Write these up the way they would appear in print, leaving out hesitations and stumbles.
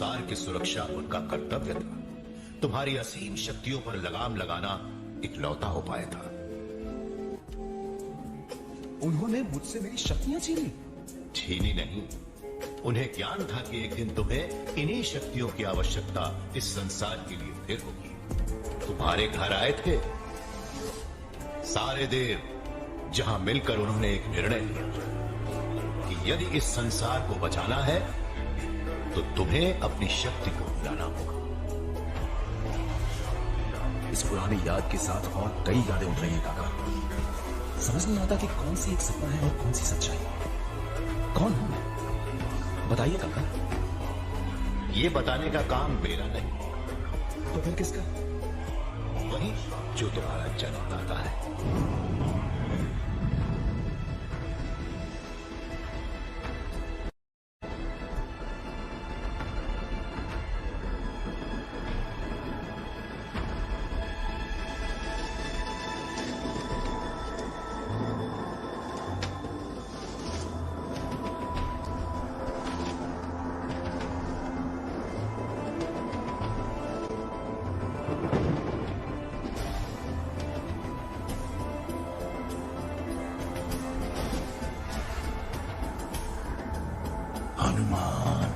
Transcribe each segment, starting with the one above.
संसार की सुरक्षा उनका कर्तव्य था। तुम्हारी असीम शक्तियों पर लगाम लगाना इकलौता उपाय था। उन्होंने मुझसे मेरी शक्तियां छीनी? छीनी नहीं, उन्हें ज्ञान था कि एक दिन तुम्हें इन्हीं शक्तियों की आवश्यकता इस संसार के लिए फिर होगी। तुम्हारे घर आए थे सारे देव, जहां मिलकर उन्होंने एक निर्णय लिया कि यदि इस संसार को बचाना है तो तुम्हें अपनी शक्ति को भुलाना होगा। इस पुरानी याद के साथ और कई यादें उठ रही हैं काका। समझ नहीं आता कि कौन सी एक सपना है और कौन सी सच्चाई। कौन हूं मैं? बताइए काका। ये बताने का काम मेरा नहीं। तो फिर किसका? वही जो तुम्हारा जन्मदाता है। हनुमान।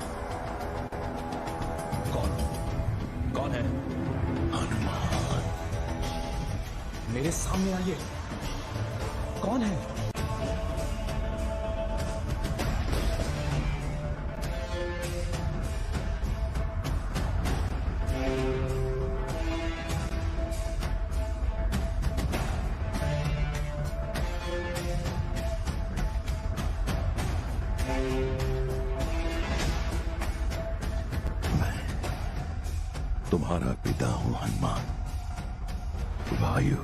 कौन है? हनुमान। मेरे सामने आइए। कौन है? तुम्हारा पिता हूं हनुमान, वायु।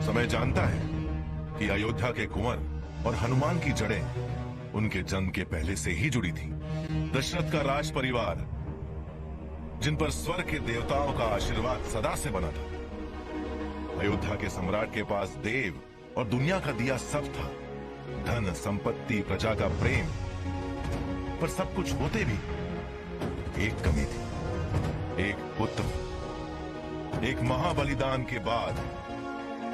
समय जानता है कि अयोध्या के कुंवर और हनुमान की जड़ें उनके जन्म के पहले से ही जुड़ी थी। दशरथ का राज परिवार, जिन पर स्वर्ग के देवताओं का आशीर्वाद सदा से बना था। अयोध्या के सम्राट के पास देव और दुनिया का दिया सब था, धन संपत्ति प्रजा का प्रेम, पर सब कुछ होते भी एक कमी थी, एक पुत्र। एक महाबलिदान के बाद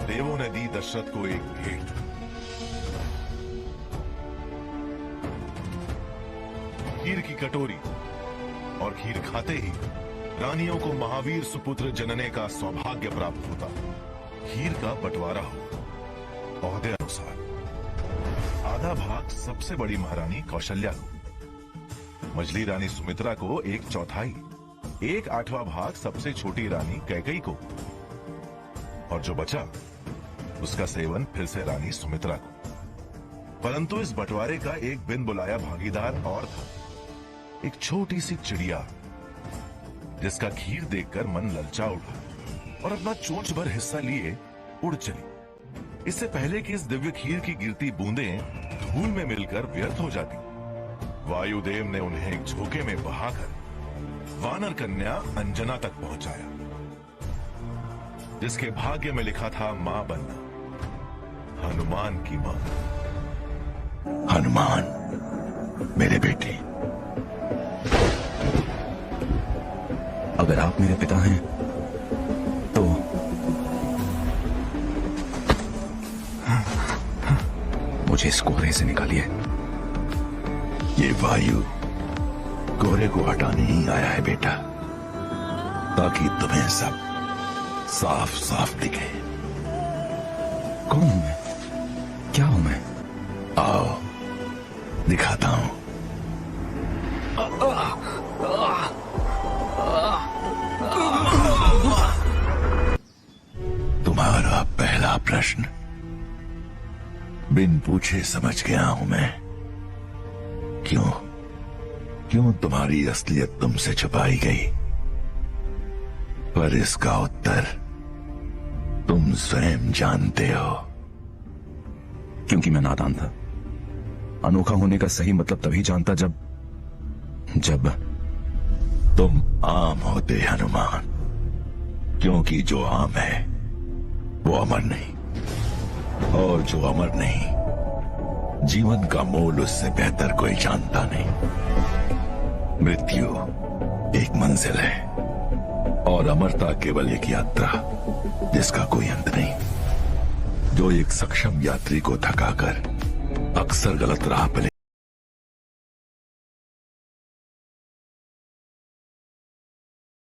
देवों ने दी दशरथ को एक भेंट। खीर की कटोरी, और खीर खाते ही रानियों को महावीर सुपुत्र जनने का सौभाग्य प्राप्त होता। खीर का बंटवारा हो ओहदे अनुसार। आधा भाग सबसे बड़ी महारानी कौशल्या को, मझली रानी सुमित्रा को एक चौथाई, 1/8वां भाग सबसे छोटी रानी कैकेयी को, और जो बचा उसका सेवन फिर से रानी सुमित्रा को। परंतु इस बंटवारे का एक बिन बुलाया भागीदार और था, एक छोटी सी चिड़िया, जिसका खीर देखकर मन ललचा उठा और अपना चोंच भर हिस्सा लिए उड़ चली। इससे पहले कि इस दिव्य खीर की गिरती बूंदें धूल में मिलकर व्यर्थ हो जाती, वायुदेव ने उन्हें एक झोंके में बहाकर वानर कन्या अंजना तक पहुंचाया, जिसके भाग्य में लिखा था मां बनना, हनुमान की मां। हनुमान मेरे बेटे, अगर आप मेरे पिता हैं तो मुझे इस कोहरे से निकालिए। ये वायु कोहरे को हटाने ही आया है बेटा, ताकि तुम्हें सब साफ साफ दिखे। कौन हूं मैं? क्या हूं मैं? आओ दिखाता हूं। तुम्हारा पहला प्रश्न बिन पूछे समझ गया हूं मैं। क्यों तुम्हारी असलियत तुमसे छुपाई गई? पर इसका उत्तर तुम स्वयं जानते हो। क्योंकि मैं नादान था। अनोखा होने का सही मतलब तभी जानता जब तुम आम होते हनुमान, क्योंकि जो आम है वो अमर नहीं, और जो अमर नहीं, जीवन का मोल उससे बेहतर कोई जानता नहीं। मृत्यु मंजिल है और अमरता केवल एक यात्रा जिसका कोई अंत नहीं, जो एक सक्षम यात्री को थकाकर अक्सर गलत राह पर ले